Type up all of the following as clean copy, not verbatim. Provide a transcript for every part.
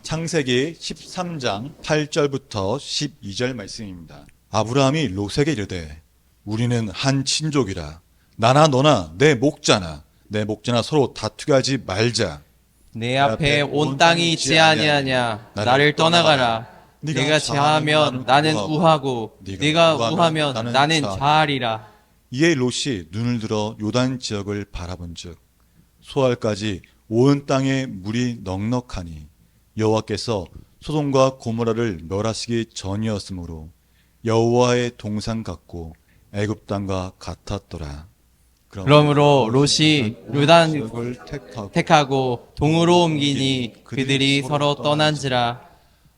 창세기 13장 8절부터 12절 말씀입니다. 아브라함이 롯에게 이르되 우리는 한 친족이라 나나 너나 내 목자나 서로 다투게 하지 말자. 내 앞에 온 땅이 있지 아니하냐. 나를 떠나가라. 네가 좌하면 나는 우하고 네가 우하면 나는 좌하리라. 이에 롯이 눈을 들어 요단 지역을 바라본즉 소알까지 온 땅에 물이 넉넉하니 여호와께서 소돔과 고모라를 멸하시기 전이었으므로 여호와의 동산 같고 애굽 땅과 같았더라. 그러므로 롯이 요단 지역을 택하고 동으로 옮기니 그들이 서로 떠난지라.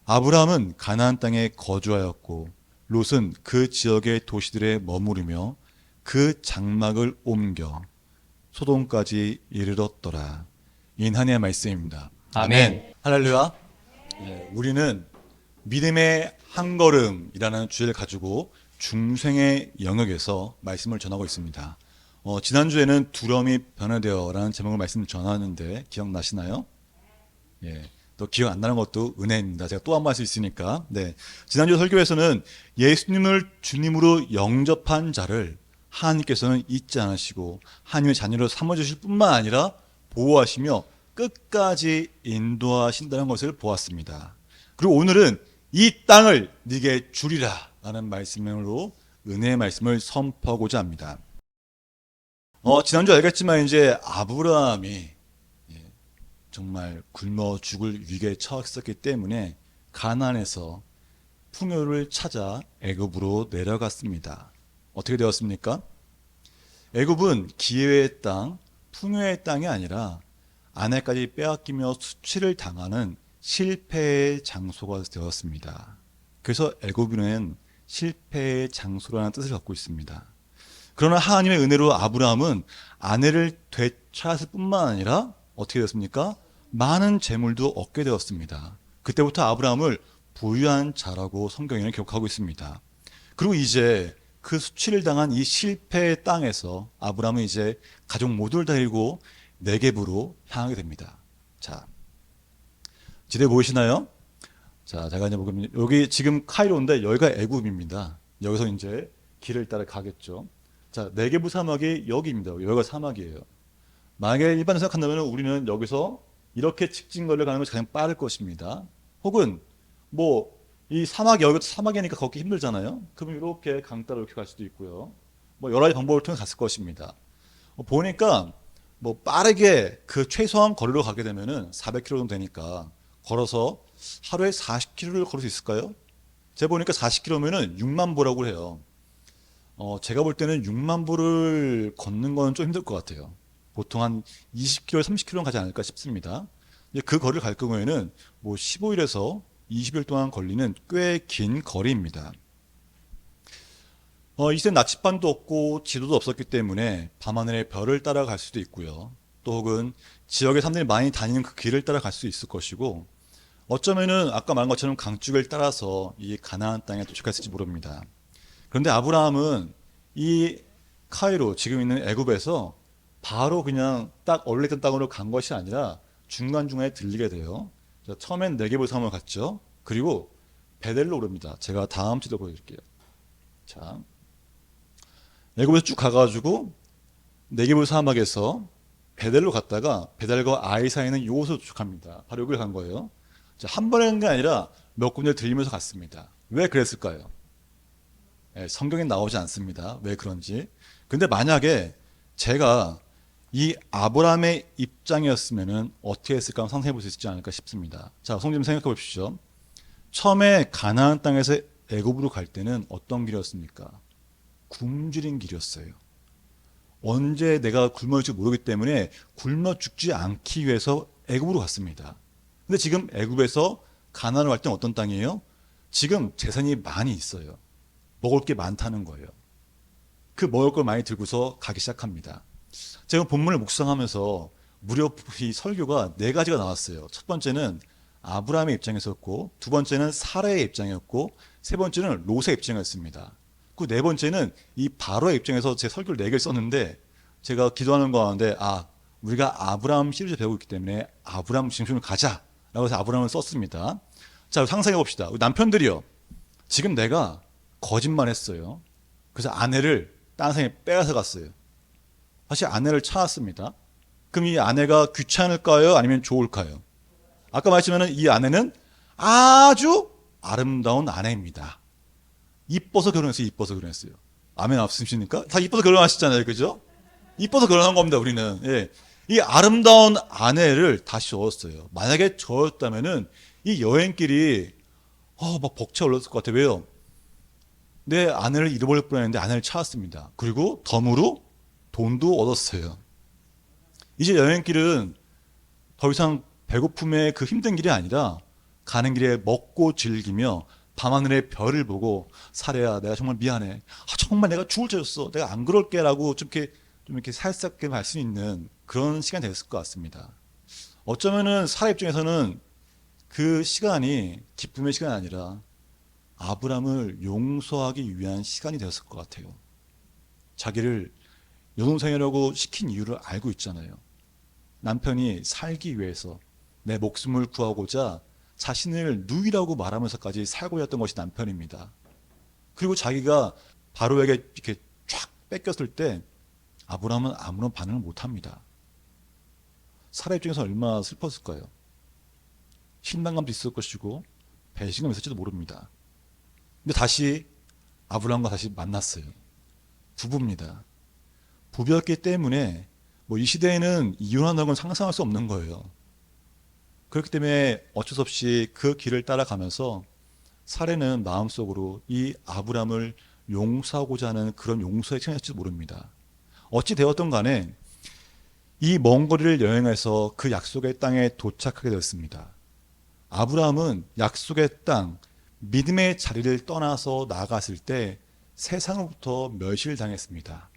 아브라함은 가나안 땅에 거주하였고 롯은 그 지역의 도시들에 머무르며 그 장막을 옮겨 소돔까지 이르렀더라. 인한의 말씀입니다. 아멘. 할렐루야. 우리는 믿음의 한 걸음이라는 주제를 가지고 중생의 영역에서 말씀을 전하고 있습니다. 지난주에는 두려움이 변화되어라는 제목을 말씀 전하는데 기억나시나요? 또 기억 안 나는 것도 은혜입니다. 제가 또 한 번 할 수 있으니까. 지난주 설교에서는 예수님을 주님으로 영접한 자를 하나님께서는 잊지 않으시고 하나님의 자녀로 삼아주실 뿐만 아니라 보호하시며 끝까지 인도하신다는 것을 보았습니다. 그리고 오늘은 이 땅을 네게 주리라 라는 말씀으로 은혜의 말씀을 선포하고자 합니다. 지난주 알겠지만 이제 아브라함이 정말 굶어 죽을 위기에 처했었기 때문에 가나안에서 풍요를 찾아 애굽으로 내려갔습니다. 어떻게 되었습니까? 애굽은 기회의 땅, 풍요의 땅이 아니라 아내까지 빼앗기며 수치를 당하는 실패의 장소가 되었습니다. 그래서 애굽은 실패의 장소라는 뜻을 갖고 있습니다. 그러나 하나님의 은혜로 아브라함은 아내를 되찾았을 뿐만 아니라 어떻게 되었습니까? 많은 재물도 얻게 되었습니다. 그때부터 아브라함을 부유한 자라고 성경에는 기록하고 있습니다. 그리고 이제 그 수치를 당한 이 실패의 땅에서 아브라함은 이제 가족 모두를 데리고 네겝으로 향하게 됩니다. 자, 지도에 보이시나요? 자, 제가 이제 보면 여기 지금 카이로인데 여기가 애굽입니다. 여기서 이제 길을 따라 가겠죠. 자, 네겝 사막이 여기입니다. 여기가 사막이에요. 만약에 일반적으로 생각한다면 우리는 여기서 이렇게 직진거리를 가는 것이 가장 빠를 것입니다. 혹은 뭐 이 사막 여기도 사막이니까 걷기 힘들잖아요. 그럼 이렇게 강 따라 이렇게 갈 수도 있고요. 뭐 여러 가지 방법을 통해 갔을 것입니다. 보니까 뭐 빠르게 그 최소한 거리로 가게 되면은 400km 정도 되니까 걸어서 하루에 40km를 걸을 수 있을까요? 제가 보니까 40km면은 6만 보라고 해요. 제가 볼 때는 6만 보를 걷는 건 좀 힘들 것 같아요. 보통 한 20km, 30km는 가지 않을까 싶습니다. 그 거리를 갈 경우에는 뭐 15일에서 20일 동안 걸리는 꽤 긴 거리입니다. 이때 나침반도 없고 지도도 없었기 때문에 밤하늘의 별을 따라갈 수도 있고요. 또 혹은 지역의 사람들이 많이 다니는 그 길을 따라갈 수 있을 것이고 어쩌면은 아까 말한 것처럼 강쭉을 따라서 이 가나안 땅에 도착했을지 모릅니다. 그런데 아브라함은 이 카이로 지금 있는 애굽에서 바로 그냥 딱 원래 있던 땅으로 간 것이 아니라 중간중간에 들리게 돼요. 처음엔 네겝을 사막을 갔죠. 그리고 베델로 오릅니다. 제가 다음 지도 보여드릴게요. 자, 애굽에서 쭉 가가지고 네겝 사막에서 베델로 갔다가 베델과 아이 사이는 이곳으로 도착합니다. 바로 여기를 간 거예요. 자, 한 번에 간 게 아니라 몇 군데 들리면서 갔습니다. 왜 그랬을까요? 성경에 나오지 않습니다. 왜 그런지. 근데 만약에 제가 이 아브라함의 입장이었으면 어떻게 했을까 한번 상상해 볼 수 있지 않을까 싶습니다. 자, 성님 생각해 보십시오. 처음에 가나안 땅에서 애굽으로 갈 때는 어떤 길이었습니까? 굶주린 길이었어요. 언제 내가 굶어 죽지 모르기 때문에 굶어 죽지 않기 위해서 애굽으로 갔습니다. 근데 지금 애굽에서 가나안으로 갈 때는 어떤 땅이에요? 지금 재산이 많이 있어요. 먹을 게 많다는 거예요. 그 먹을 걸 많이 들고서 가기 시작합니다. 제가 본문을 묵상하면서 무려 이 설교가 네 가지가 나왔어요. 첫 번째는 아브라함의 입장이었고, 두 번째는 사라의 입장이었고, 세 번째는 롯의 입장이었습니다. 그 네 번째는 이 바로의 입장에서 제 설교를 네 개를 썼는데 제가 기도하는 가운데 우리가 아브라함 시리즈 배우고 있기 때문에 아브라함 중심으로 가자 라고 해서 아브라함을 썼습니다. 자, 상상해 봅시다. 남편들이요. 지금 내가 거짓말 했어요. 그래서 아내를 다른 사람이 빼앗아 갔어요. 다시 아내를 찾았습니다. 그럼 이 아내가 귀찮을까요? 아니면 좋을까요? 아까 말했지만 이 아내는 아주 아름다운 아내입니다. 이뻐서 결혼했어요. 이뻐서 결혼했어요. 아멘 없으십니까? 다 이뻐서 결혼하셨잖아요. 그죠? 이뻐서 결혼한 겁니다. 우리는. 예. 이 아름다운 아내를 다시 얻었어요. 만약에 저였다면은 이 여행길이 막 벅차 올랐을 것 같아요. 왜요? 내 아내를 잃어버릴 뻔했는데 아내를 찾았습니다. 그리고 덤으로 돈도 얻었어요. 이제 여행길은 더 이상 배고픔의 그 힘든 길이 아니라 가는 길에 먹고 즐기며 밤하늘의 별을 보고 사례야 내가 정말 미안해. 정말 내가 죽을 죄였어. 내가 안 그럴게 라고 좀 이렇게 살갑게 할 수 있는 그런 시간이 됐을 것 같습니다. 어쩌면은 사례 입장에서는 그 시간이 기쁨의 시간이 아니라 아브람을 용서하기 위한 시간이 되었을 것 같아요. 자기를 여동생이라고 시킨 이유를 알고 있잖아요. 남편이 살기 위해서 내 목숨을 구하고자 자신을 누이라고 말하면서까지 살고 있던 것이 남편입니다. 그리고 자기가 바로에게 이렇게 쫙 뺏겼을 때 아브람은 아무런 반응을 못합니다. 사라 입장에서 얼마나 슬펐을까요? 실망감도 있을 것이고 배신감이 있을지도 모릅니다. 근데 다시 아브람과 다시 만났어요. 부부입니다. 부부였기 때문에 이 시대에는 이혼한다는 건 상상할 수 없는 거예요. 그렇기 때문에 어쩔 수 없이 그 길을 따라가면서 사례는 마음속으로 이 아브람을 용서하고자 하는 그런 용서에 처했을지도 모릅니다. 어찌 되었던 간에 이 먼 거리를 여행해서 그 약속의 땅에 도착하게 되었습니다. 아브라함은 약속의 땅, 믿음의 자리를 떠나서 나아갔을 때 세상으로부터 멸실당했습니다.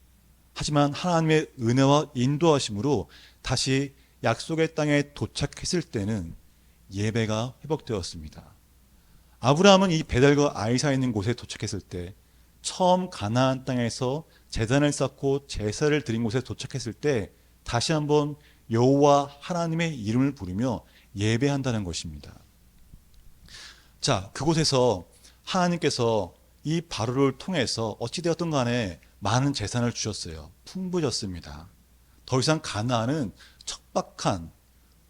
하지만 하나님의 은혜와 인도하심으로 다시 약속의 땅에 도착했을 때는 예배가 회복되었습니다. 아브라함은 이 베델과 아이사 있는 곳에 도착했을 때 처음 가나안 땅에서 제단을 쌓고 제사를 드린 곳에 도착했을 때 다시 한번 여호와 하나님의 이름을 부르며 예배한다는 것입니다. 자, 그곳에서 하나님께서 이 바로를 통해서 어찌되었든 간에 많은 재산을 주셨어요. 풍부해졌습니다. 더 이상 가나안은 척박한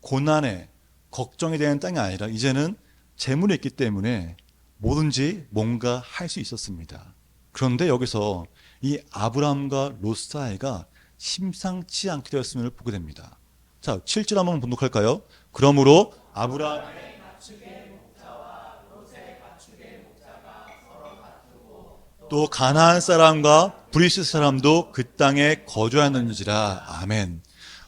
고난에 걱정이 되는 땅이 아니라 이제는 재물이 있기 때문에 뭐든지 뭔가 할 수 있었습니다. 그런데 여기서 이 아브라함과 롯 사이가 심상치 않게 되었음을 보게 됩니다. 자, 7절 한번 분독할까요? 그러므로 아브라함 또 가나안 사람과 브리스 사람도 그 땅에 거주하였는지라. 아멘.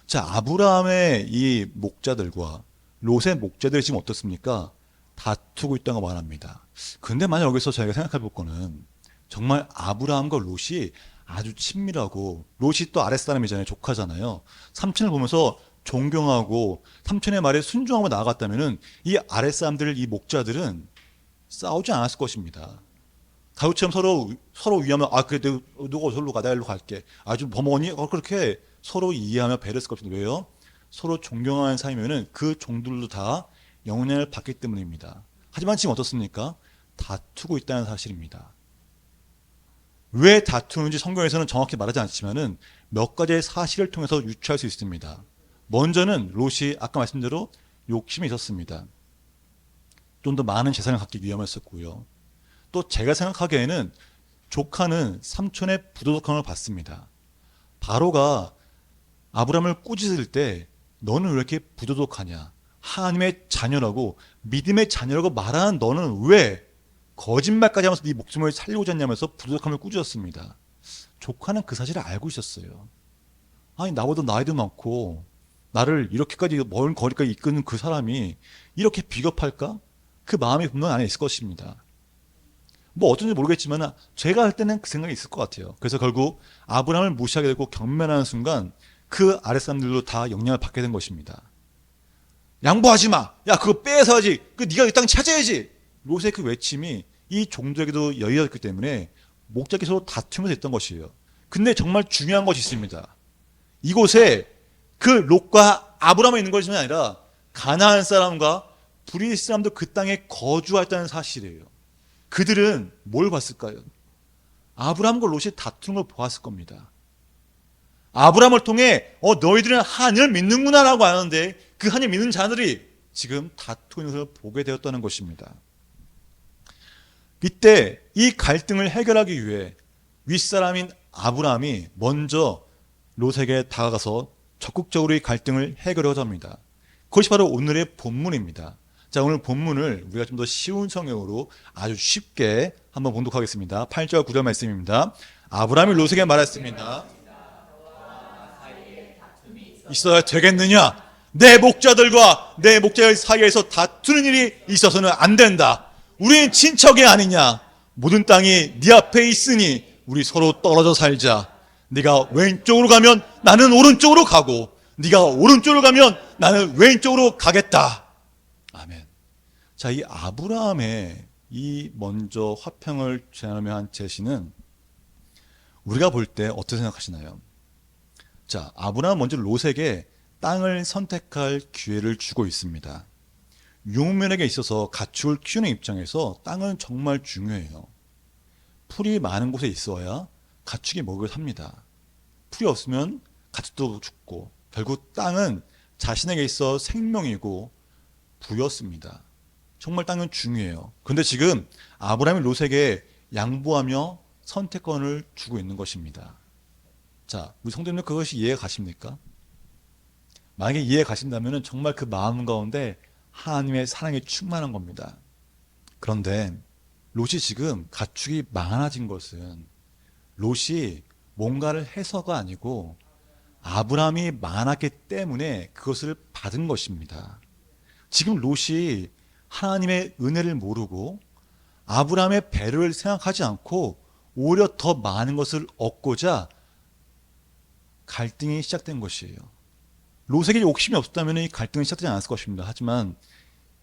자, 아브라함의 이 목자들과 롯의 목자들이 지금 어떻습니까? 다투고 있다고 말합니다. 근데 만약 여기서 저희가 생각해 볼 거는 정말 아브라함과 롯이 아주 친밀하고 롯이 또 아랫사람이잖아요. 조카잖아요. 삼촌을 보면서 존경하고 삼촌의 말에 순종하고 나아갔다면은 이 아랫사람들, 이 목자들은 싸우지 않았을 것입니다. 가요처럼 서로 위하면 그래 누가 저기로 가 내가 일로 갈게. 아주 버머니 그렇게 서로 이해하며 배려했을 것입니다. 왜요? 서로 존경하는 사이면은 그 종들도 다 영향을 받기 때문입니다. 하지만 지금 어떻습니까? 다투고 있다는 사실입니다. 왜 다투는지 성경에서는 정확히 말하지 않지만은 몇 가지의 사실을 통해서 유추할 수 있습니다. 먼저는 롯이 아까 말씀드린 대로 욕심이 있었습니다. 좀 더 많은 재산을 갖기 위함이었고요. 또 제가 생각하기에는 조카는 삼촌의 부도덕함을 받습니다. 바로가 아브라함을 꾸짖을 때 너는 왜 이렇게 부도덕하냐? 하나님의 자녀라고 믿음의 자녀라고 말하는 너는 왜 거짓말까지 하면서 네 목숨을 살리고자 했냐면서 부도덕함을 꾸짖었습니다. 조카는 그 사실을 알고 있었어요. 아니 나보다 나이도 많고 나를 이렇게까지 먼 거리까지 이끄는 그 사람이 이렇게 비겁할까? 그 마음이 분명 안에 있을 것입니다. 뭐 어쩐지 모르겠지만 제가 할 때는 그 생각이 있을 것 같아요. 그래서 결국 아브라함을 무시하게 되고 경멸하는 순간 그 아랫사람들도 다 영향을 받게 된 것입니다. 양보하지 마. 야 그거 빼앗아야지. 네가 이 땅 찾아야지. 롯의 그 외침이 이 종들에게도 여의었기 때문에 목자끼리 서로 다투면서 했던 것이에요. 근데 정말 중요한 것이 있습니다. 이곳에 그 롯과 아브라함이 있는 것이 아니라 가나안 사람과 브리스 사람도 그 땅에 거주했다는 사실이에요. 그들은 뭘 봤을까요? 아브라함과 롯이 다투는 걸 보았을 겁니다. 아브라함을 통해 너희들은 하나님을 믿는구나 라고 하는데 그 하나님 믿는 자들이 지금 다투고 있는 것을 보게 되었다는 것입니다. 이때 이 갈등을 해결하기 위해 윗사람인 아브라함이 먼저 롯에게 다가가서 적극적으로 이 갈등을 해결하고자 합니다. 그것이 바로 오늘의 본문입니다. 자, 오늘 본문을 우리가 좀 더 쉬운 성경으로 아주 쉽게 한번 봉독하겠습니다. 8절 9절 말씀입니다. 아브라함이 롯에게 말했습니다. 있어야 되겠느냐? 내 목자들과 내 목자들 사이에서 다투는 일이 있어서는 안 된다. 우리는 친척이 아니냐? 모든 땅이 네 앞에 있으니 우리 서로 떨어져 살자. 네가 왼쪽으로 가면 나는 오른쪽으로 가고 네가 오른쪽으로 가면 나는 왼쪽으로 가겠다. 아멘. 자, 이 아브라함의 이 먼저 화평을 제안하며 한 제시는 우리가 볼 때 어떻게 생각하시나요? 자, 아브라함은 먼저 롯에게 땅을 선택할 기회를 주고 있습니다. 유목민에게 있어서 가축을 키우는 입장에서 땅은 정말 중요해요. 풀이 많은 곳에 있어야 가축이 먹을 삽니다. 풀이 없으면 가축도 죽고 결국 땅은 자신에게 있어 생명이고 부였습니다. 정말 땅은 중요해요. 그런데 지금 아브라함이 롯에게 양보하며 선택권을 주고 있는 것입니다. 자, 우리 성도님들 그것이 이해가 가십니까? 만약에 이해가 가신다면 정말 그 마음 가운데 하나님의 사랑이 충만한 겁니다. 그런데 롯이 지금 가축이 많아진 것은 롯이 뭔가를 해서가 아니고 아브라함이 많았기 때문에 그것을 받은 것입니다. 지금 롯이 하나님의 은혜를 모르고 아브라함의 배를 생각하지 않고 오히려 더 많은 것을 얻고자 갈등이 시작된 것이에요. 롯에게 욕심이 없었다면 이 갈등이 시작되지 않았을 것입니다. 하지만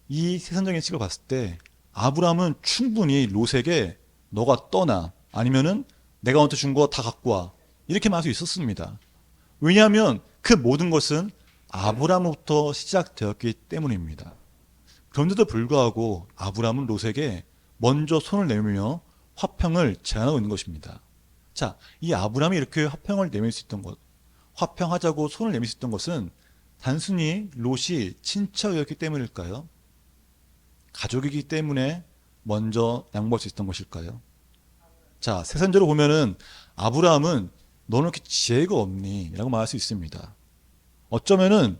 이 세상적인 식을 봤을 때 아브라함은 충분히 롯에게 너가 떠나 아니면은 내가 너한테 준 거 다 갖고 와 이렇게 말할 수 있었습니다. 왜냐하면 그 모든 것은 아브라함부터 시작되었기 때문입니다. 그런데도 불구하고 아브라함은 롯에게 먼저 손을 내밀며 화평을 제안하고 있는 것입니다. 자, 이 아브라함이 이렇게 화평을 내밀 수 있던 것, 화평하자고 손을 내밀 수 있던 것은 단순히 롯이 친척이었기 때문일까요? 가족이기 때문에 먼저 양보할 수 있었던 것일까요? 자, 세상적으로 보면은 아브라함은 너는 이렇게 지혜가 없니? 라고 말할 수 있습니다. 어쩌면은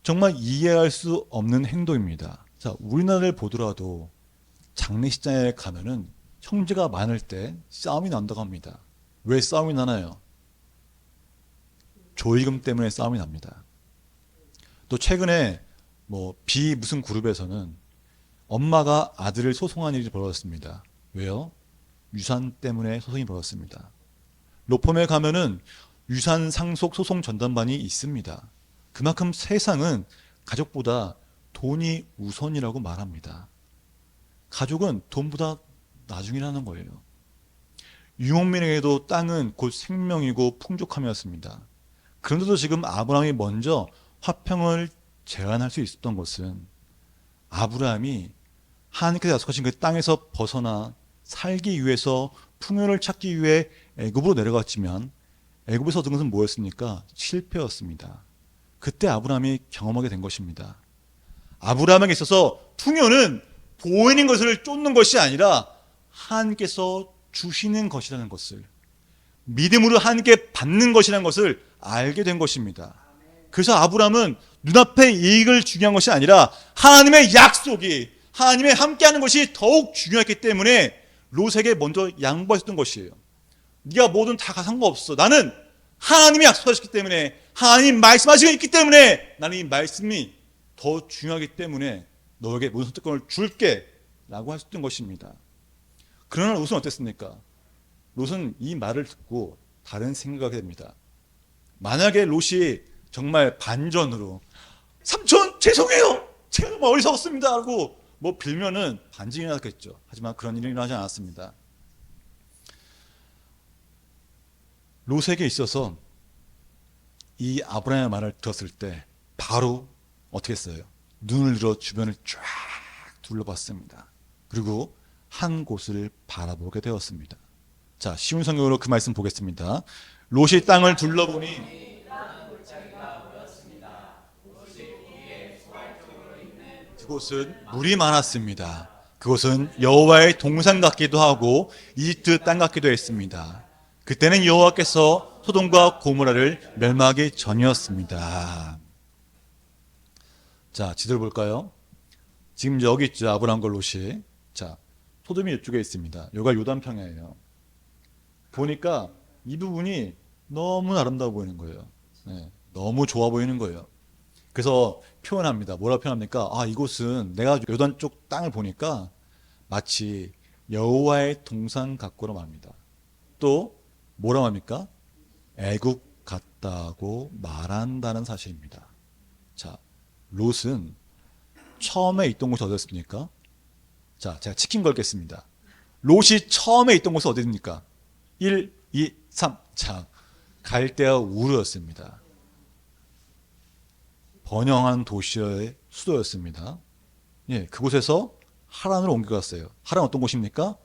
정말 이해할 수 없는 행동입니다. 자, 우리나라를 보더라도 장례식장에 가면은 형제가 많을 때 싸움이 난다고 합니다. 왜 싸움이 나나요? 조의금 때문에 싸움이 납니다. 또 최근에 비 무슨 그룹에서는 엄마가 아들을 소송한 일이 벌어졌습니다. 왜요? 유산 때문에 소송이 벌어졌습니다. 로펌에 가면은 유산 상속 소송 전담반이 있습니다. 그만큼 세상은 가족보다 돈이 우선이라고 말합니다. 가족은 돈보다 나중이라는 거예요. 유목민에게도 땅은 곧 생명이고 풍족함이었습니다. 그런데도 지금 아브라함이 먼저 화평을 제안할 수 있었던 것은 아브라함이 하나님께서 약속하신 그 땅에서 벗어나 살기 위해서 풍요를 찾기 위해 애굽으로 내려갔지만 애굽에서 얻은 것은 뭐였습니까? 실패였습니다. 그때 아브라함이 경험하게 된 것입니다. 아브라함에게 있어서 풍요는 보이는 것을 쫓는 것이 아니라 하나님께서 주시는 것이라는 것을, 믿음으로 하나님께 받는 것이라는 것을 알게 된 것입니다. 그래서 아브라함은 눈앞의 이익을 중요한 것이 아니라 하나님의 약속이, 하나님의 함께하는 것이 더욱 중요했기 때문에 롯에게 먼저 양보했던 것이에요. 네가 뭐든 다 상관없어. 나는 하나님이 약속하셨기 때문에, 하나님 말씀하시고 있기 때문에 나는 이 말씀이 더 중요하기 때문에 너에게 모든 선택권을 줄게 라고 하셨던 것입니다. 그러나 롯은 어땠습니까? 롯은 이 말을 듣고 다른 생각을 하게 됩니다. 만약에 롯이 정말 반전으로 삼촌 죄송해요, 제가 너무 어리석었습니다 하고 빌면은 반증이 났겠죠. 하지만 그런 일이 일어나지 않았습니다. 롯에게 있어서 이 아브라함의 말을 들었을 때 바로 어떻게 했어요? 눈을 들어 주변을 쫙 둘러봤습니다. 그리고 한 곳을 바라보게 되었습니다. 자, 쉬운 성경으로 그 말씀 보겠습니다. 롯이 땅을 둘러보니 그곳은 물이 많았습니다. 그곳은 여호와의 동산 같기도 하고 이집트 땅 같기도 했습니다. 그때는 여호와께서 소돔과 고모라를 멸망하기 전이었습니다. 자, 지도를 볼까요? 지금 여기 있죠. 아브라함과 롯이. 자, 소돔이 이쪽에 있습니다. 여기가 요단평야예요. 보니까 이 부분이 너무 아름다워 보이는 거예요. 네, 너무 좋아 보이는 거예요. 그래서 표현합니다. 뭐라고 표현합니까? 아, 이곳은 내가 요단 쪽 땅을 보니까 마치 여호와의 동산 같고로 말합니다. 또 뭐라고 합니까? 애굽 같다고 말한다는 사실입니다. 자, 롯은 처음에 있던 곳이 어디였습니까? 자, 제가 치킨 걸겠습니다. 롯이 처음에 있던 곳은 어디입니까? 1, 2, 3. 자, 갈대아 우르였습니다. 번영한 도시의 수도였습니다. 예, 그곳에서 하란으로 옮겨갔어요. 하란 어떤 곳입니까?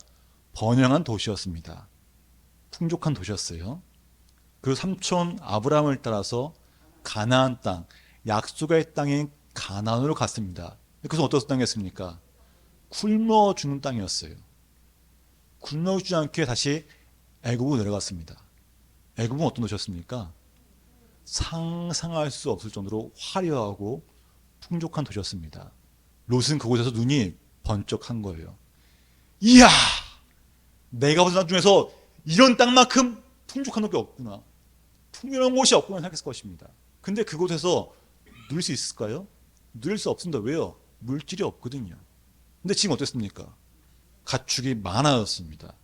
번영한 도시였습니다. 풍족한 도시였어요. 그 삼촌 아브라함을 따라서 가나안 땅, 약속의 땅인 가나안으로 갔습니다. 그것은 어떤 땅이었습니까? 굶어 죽는 땅이었어요. 굶어 죽지 않게 다시 애굽으로 내려갔습니다. 애굽은 어떤 도시였습니까? 상상할 수 없을 정도로 화려하고 풍족한 도시였습니다. 롯은 그곳에서 눈이 번쩍한 거예요. 이야! 내가 본 땅 중에서 이런 땅만큼 풍족한 곳이 없구나. 풍요로운 곳이 없구나 생각했을 것입니다. 근데 그곳에서 누릴 수 있을까요? 누릴 수 없습니다. 왜요? 물질이 없거든요. 근데 지금 어땠습니까? 가축이 많아졌습니다.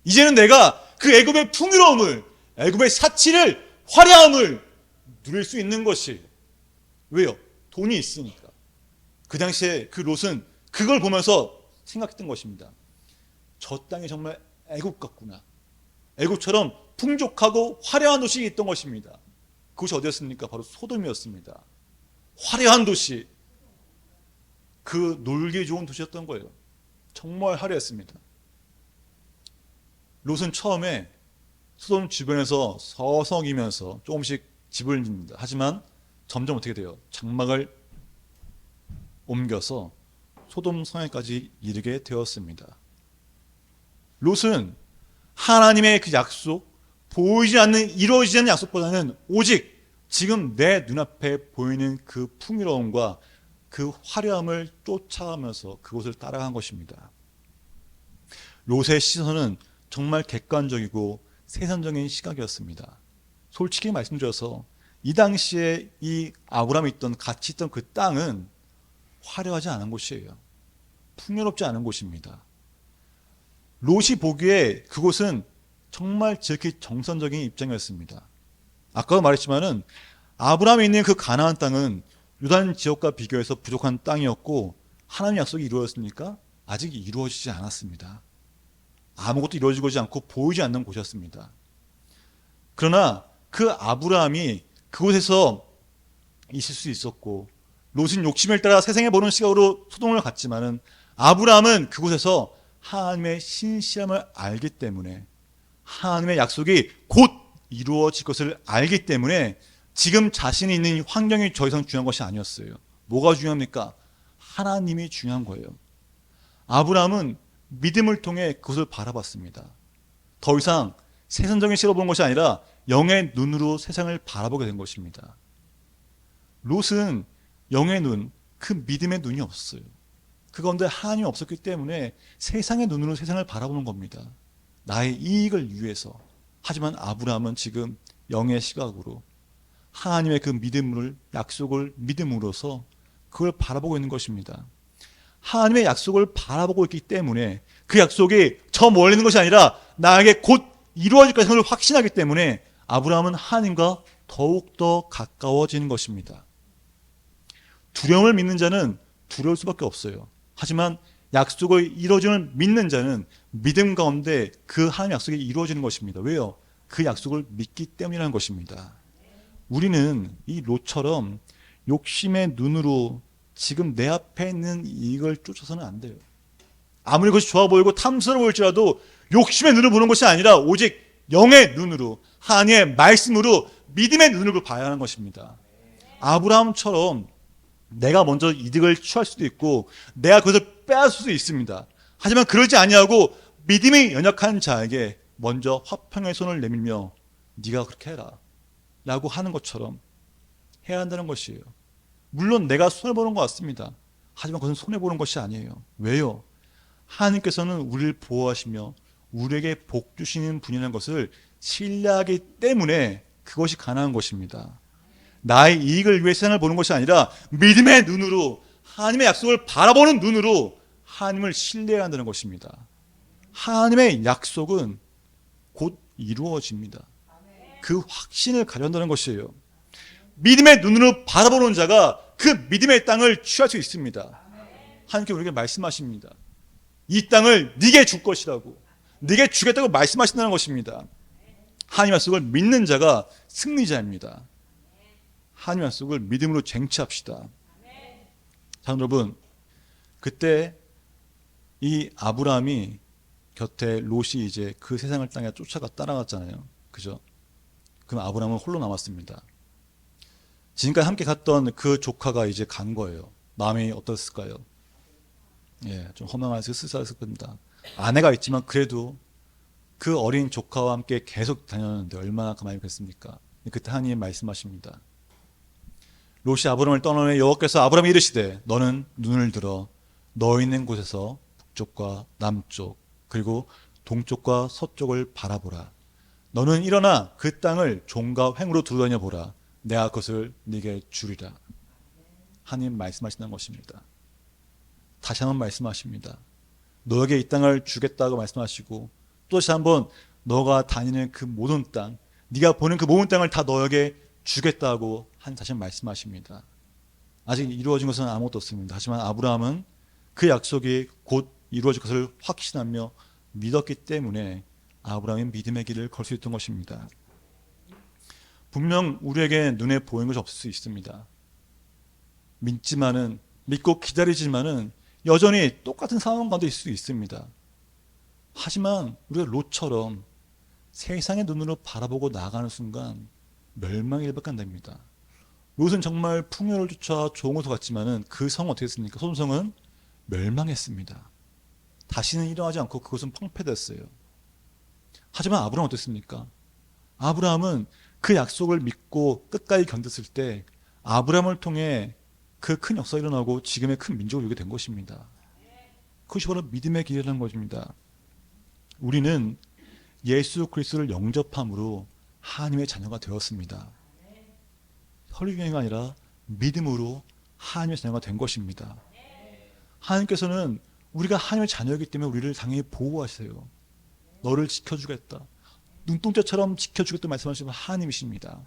이제는 내가 그 애굽의 풍요로움을, 애굽의 사치를, 화려함을 누릴 수 있는 것이, 왜요? 돈이 있으니까. 그 당시에 그 롯은 그걸 보면서 생각했던 것입니다. 저 땅이 정말 애굽 같구나. 애굽처럼 풍족하고 화려한 도시가 있던 것입니다. 그것이 어디였습니까? 바로 소돔이었습니다. 화려한 도시, 그 놀기 좋은 도시였던 거예요. 정말 화려했습니다. 롯은 처음에 소돔 주변에서 서성이면서 조금씩 집을 짓습니다. 하지만 점점 어떻게 돼요? 장막을 옮겨서 소돔 성에까지 이르게 되었습니다. 롯은 하나님의 그 약속, 보이지 않는, 이루어지지 않는 약속보다는 오직 지금 내 눈앞에 보이는 그 풍요로움과 그 화려함을 쫓아가면서 그곳을 따라간 것입니다. 롯의 시선은 정말 객관적이고 세상적인 시각이었습니다. 솔직히 말씀드려서 이 당시에 이 아브라함이 같이 있던 그 땅은 화려하지 않은 곳이에요. 풍요롭지 않은 곳입니다. 롯이 보기에 그곳은 정말 지극히 정선적인 입장이었습니다. 아까도 말했지만은 아브라함이 있는 그 가나안 땅은 요단 지역과 비교해서 부족한 땅이었고 하나님의 약속이 이루어졌습니까? 아직 이루어지지 않았습니다. 아무것도 이루어지고 않고 보이지 않는 곳이었습니다. 그러나 그 아브라함이 그곳에서 있을 수 있었고 롯은 욕심을 따라 세상에 보는 시각으로 소돔을 갔지만은 아브라함은 그곳에서 하나님의 신실함을 알기 때문에 하나님의 약속이 곧 이루어질 것을 알기 때문에 지금 자신이 있는 환경이 더 이상 중요한 것이 아니었어요. 뭐가 중요합니까? 하나님이 중요한 거예요. 아브라함은 믿음을 통해 그것을 바라봤습니다. 더 이상 세상적인 시각으로 보는 것이 아니라 영의 눈으로 세상을 바라보게 된 것입니다. 롯은 영의 눈, 그 믿음의 눈이 없어요. 그 가운데 하나님이 없었기 때문에 세상의 눈으로 세상을 바라보는 겁니다. 나의 이익을 위해서. 하지만 아브라함은 지금 영의 시각으로 하나님의 그 믿음을, 약속을 믿음으로써 그걸 바라보고 있는 것입니다. 하나님의 약속을 바라보고 있기 때문에 그 약속이 저 멀리 있는 것이 아니라 나에게 곧 이루어질 것을 확신하기 때문에 아브라함은 하나님과 더욱더 가까워지는 것입니다. 두려움을 믿는 자는 두려울 수밖에 없어요. 하지만 약속을 이루어짐을 믿는 자는 믿음 가운데 그 하나님 약속이 이루어지는 것입니다. 왜요? 그 약속을 믿기 때문이라는 것입니다. 우리는 이 롯처럼 욕심의 눈으로 지금 내 앞에 있는 이걸 쫓아서는 안 돼요. 아무리 그것이 좋아 보이고 탐스러울지라도 욕심의 눈으로 보는 것이 아니라 오직 영의 눈으로, 하나님의 말씀으로, 믿음의 눈으로 봐야 하는 것입니다. 아브라함처럼 내가 먼저 이득을 취할 수도 있고 내가 그것을 빼앗을 수도 있습니다. 하지만 그러지 아니하고 믿음이 연약한 자에게 먼저 화평의 손을 내밀며 네가 그렇게 해라 라고 하는 것처럼 해야 한다는 것이에요. 물론 내가 손해보는 것 같습니다. 하지만 그것은 손해보는 것이 아니에요. 왜요? 하나님께서는 우리를 보호하시며 우리에게 복 주시는 분이라는 것을 신뢰하기 때문에 그것이 가능한 것입니다. 나의 이익을 위해 세상을 보는 것이 아니라 믿음의 눈으로, 하나님의 약속을 바라보는 눈으로 하나님을 신뢰해야 한다는 것입니다. 하나님의 약속은 곧 이루어집니다. 그 확신을 가져온다는 것이에요. 믿음의 눈으로 바라보는 자가 그 믿음의 땅을 취할 수 있습니다. 하나님께 우리에게 말씀하십니다. 이 땅을 네게 줄 것이라고, 네게 주겠다고 말씀하신다는 것입니다. 하나님 약속을 믿는 자가 승리자입니다. 하나님 약속을 믿음으로 쟁취합시다. 자, 여러분, 그때 이 아브라함이 곁에 롯이 이제 그 세상을 땅에 쫓아가 따라갔잖아요. 그죠? 그럼 아브라함은 홀로 남았습니다. 지금까지 함께 갔던 그 조카가 이제 간 거예요. 마음이 어떻을까요? 예, 좀 허망해서 쓸쓸했을 겁니다. 아내가 있지만 그래도 그 어린 조카와 함께 계속 다녔는데 얼마나 가만히 그랬습니까? 그때 하나님이 말씀하십니다. 롯이 아브라함을 떠난 후에 여호와께서 아브라함에 이르시되 너는 눈을 들어 너 있는 곳에서 북쪽과 남쪽 그리고 동쪽과 서쪽을 바라보라. 너는 일어나 그 땅을 종과 횡으로 두루다녀 보라. 내가 그것을 네게 주리라. 하나님 말씀하신다는 것입니다. 다시 한번 말씀하십니다. 너에게 이 땅을 주겠다고 말씀하시고 또 다시 한번 너가 다니는 그 모든 땅, 네가 보는 그 모든 땅을 다 너에게 주겠다고 다시 한번 말씀하십니다. 아직 이루어진 것은 아무것도 없습니다. 하지만 아브라함은 그 약속이 곧 이루어질 것을 확신하며 믿었기 때문에 아브라함이 믿음의 길을 걸 수 있던 것입니다. 분명 우리에게 눈에 보이는 것이 없을 수 있습니다. 믿고 기다리지만은 여전히 똑같은 상황 가운데 있을 수 있습니다. 하지만 우리가 롯처럼 세상의 눈으로 바라보고 나가는 순간 멸망의 일밖에 안 됩니다. 롯은 정말 풍요를 쫓아 좋은 곳으로 갔지만은 그 성은 어떻게 했습니까? 소돔성은 멸망했습니다. 다시는 일어나지 않고 그것은 황폐됐어요. 하지만 아브라함은 어땠습니까? 아브라함은 그 약속을 믿고 끝까지 견뎠을 때 아브라함을 통해 그 큰 역사가 일어나고 지금의 큰 민족을 이루게 된 것입니다. 그것이 바로 믿음의 길이라는 것입니다. 우리는 예수 그리스도를 영접함으로 하나님의 자녀가 되었습니다. 혈육이 아니라 믿음으로 하나님의 자녀가 된 것입니다. 하나님께서는 우리가 하나님의 자녀이기 때문에 우리를 당연히 보호하세요. 너를 지켜주겠다. 눈동자처럼 지켜주겠다 말씀하시는 하나님이십니다.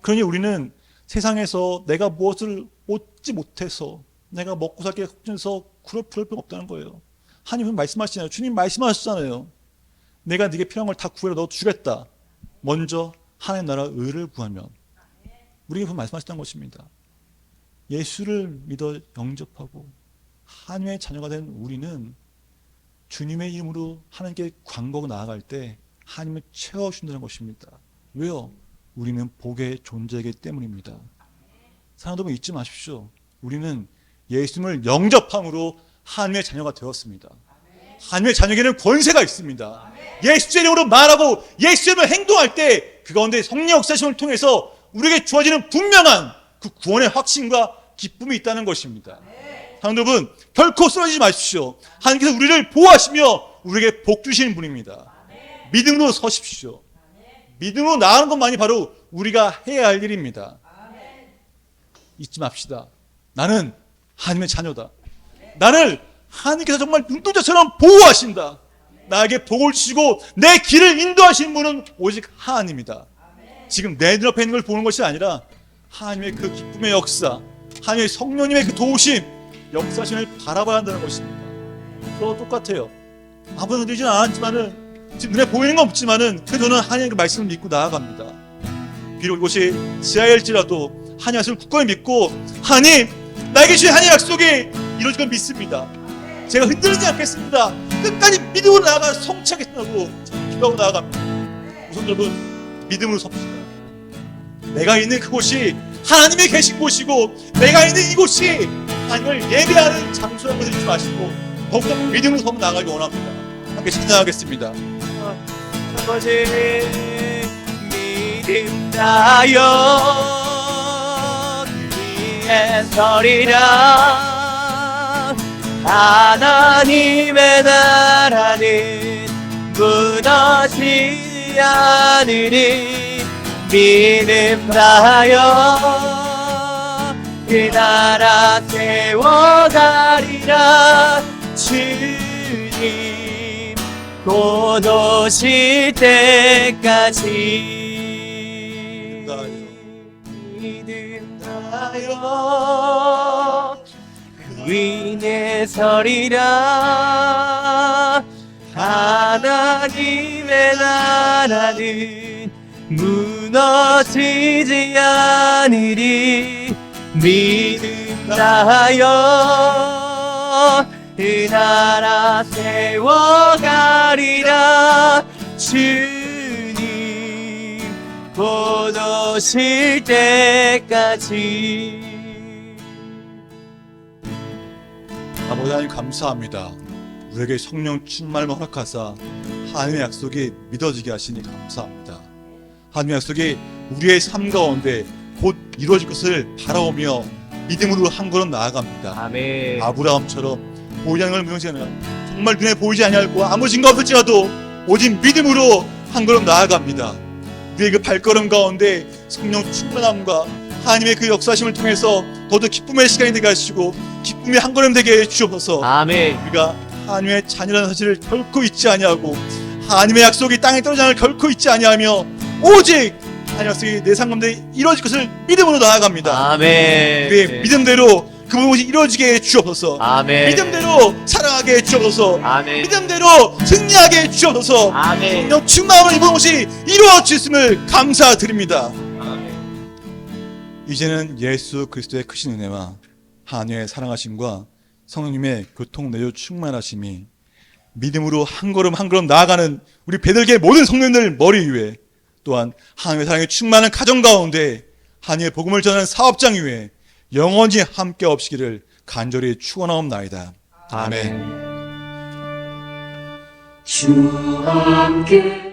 그러니 우리는 세상에서 내가 무엇을 얻지 못해서 내가 먹고 살기 걱정해서 그럴 필요가 없다는 거예요. 하나님은 말씀하시잖아요. 주님 말씀하셨잖아요. 내가 네게 필요한 걸 다 구해라 너 주겠다. 먼저 하나님 나라 의를 구하면 우리에게 말씀하셨다는 것입니다. 예수를 믿어 영접하고 하나님의 자녀가 된 우리는 주님의 이름으로 하나님께 광고하고 나아갈 때 하나님을 채워준다는 것입니다. 왜요? 우리는 복의 존재이기 때문입니다. 사랑하는 여러분 잊지 마십시오. 우리는 예수님을 영접함으로 하나님의 자녀가 되었습니다. 하나님의 자녀에게는 권세가 있습니다. 예수의 이름으로 말하고 예수의 이름으로 행동할 때 그 가운데 성령 역사심을 통해서 우리에게 주어지는 분명한 그 구원의 확신과 기쁨이 있다는 것입니다. 사랑하는 여러분 결코 쓰러지지 마십시오. 하나님께서 우리를 보호하시며 우리에게 복 주시는 분입니다. 믿음으로 서십시오. 믿음으로 나아가는 것만이 바로 우리가 해야 할 일입니다. 잊지 맙시다. 나는 하나님의 자녀다. 나를 하나님께서 정말 눈동자처럼 보호하신다. 나에게 복을 주시고 내 길을 인도하시는 분은 오직 하나님이다. 지금 내 눈앞에 있는 걸 보는 것이 아니라 하나님의 그 기쁨의 역사, 하나님의 성령님의 그 도우심, 역사심을 바라봐야 한다는 것입니다. 그거 똑같아요. 아무나 되지는 않았지만은 지금 눈에 보이는 건 없지만은 그래도 저는 하나님의 그 말씀을 믿고 나아갑니다. 비록 이곳이 지하일지라도 하나님 말씀을 굳건히 믿고 하나님 나에게 주신 하나님의 약속이 이루어질 걸 믿습니다. 제가 흔들리지 않겠습니다. 끝까지 믿음으로 나아가 성취하겠다고 기도하고 나아갑니다. 우선 여러분, 믿음으로 섭시다. 내가 있는 그곳이 하나님이 계신 곳이고, 내가 있는 이곳이 하나님을 예배하는 장소라는 것을 잊지 마시고 더욱더 믿음으로 서 나아가기 원합니다. 함께 신앙하겠습니다. 아버지 믿음 다여 위에 서리라. 하나님의 나라는 무너지지 않으리. 믿음 다여 그 나라 세워가리라. 주님 곧 오실 때까지 믿음 다여 그 위에 서리라. 하나님의 나라는 무너지지 않으리. 믿음 다하여 그 나라 세워가리라. 주님 곧 오실 때까지. 아버지 하나님 감사합니다. 우리에게 성령 충만을 허락하사 하나님의 약속이 믿어지게 하시니 감사합니다. 하나님의 약속이 우리의 삶 가운데 곧 이루어질 것을 바라오며 믿음으로 한 걸음 나아갑니다. 아멘. 아브라함처럼 보이지 않는 걸 무용시하는 정말 눈에 보이지 아니하고 아무 증거 없을지라도 오직 믿음으로 한 걸음 나아갑니다. 우리의 그 발걸음 가운데 성령 충만함과 하나님의 그 역사심을 통해서 더욱 기쁨의 시간이 되게 하시고 기쁨의 한 걸음 되게 해주셔서 아멘. 우리가 하나님의 자녀라는 사실을 결코 잊지 아니하고 하나님의 약속이 땅에 떨어지지 않을 결코 잊지 아니하며 오직 하나님의 약속이 내 삶 가운데 이루어질 것을 믿음으로 나아갑니다. 아멘. 우리의 믿음대로 그 무엇이 이루어지게 해주옵소서. 아멘. 믿음대로 살아가게 해주옵소서. 아멘. 믿음대로 승리하게 해주옵소서. 아멘. 성령 충만함을 입은 것이 이루어졌음을 감사드립니다. 아멘. 이제는 예수 그리스도의 크신 은혜와 하나님의 사랑하심과 성령님의 교통 내주 충만하심이 믿음으로 한 걸음 한 걸음 나아가는 우리 베들기의 모든 성도님들 머리 위에, 또한 하나님의 사랑에 충만한 가정 가운데 하나님의 복음을 전하는 사업장 위에 영원히 함께 없시기를 간절히 축원하옵나이다. 아멘. 주 함께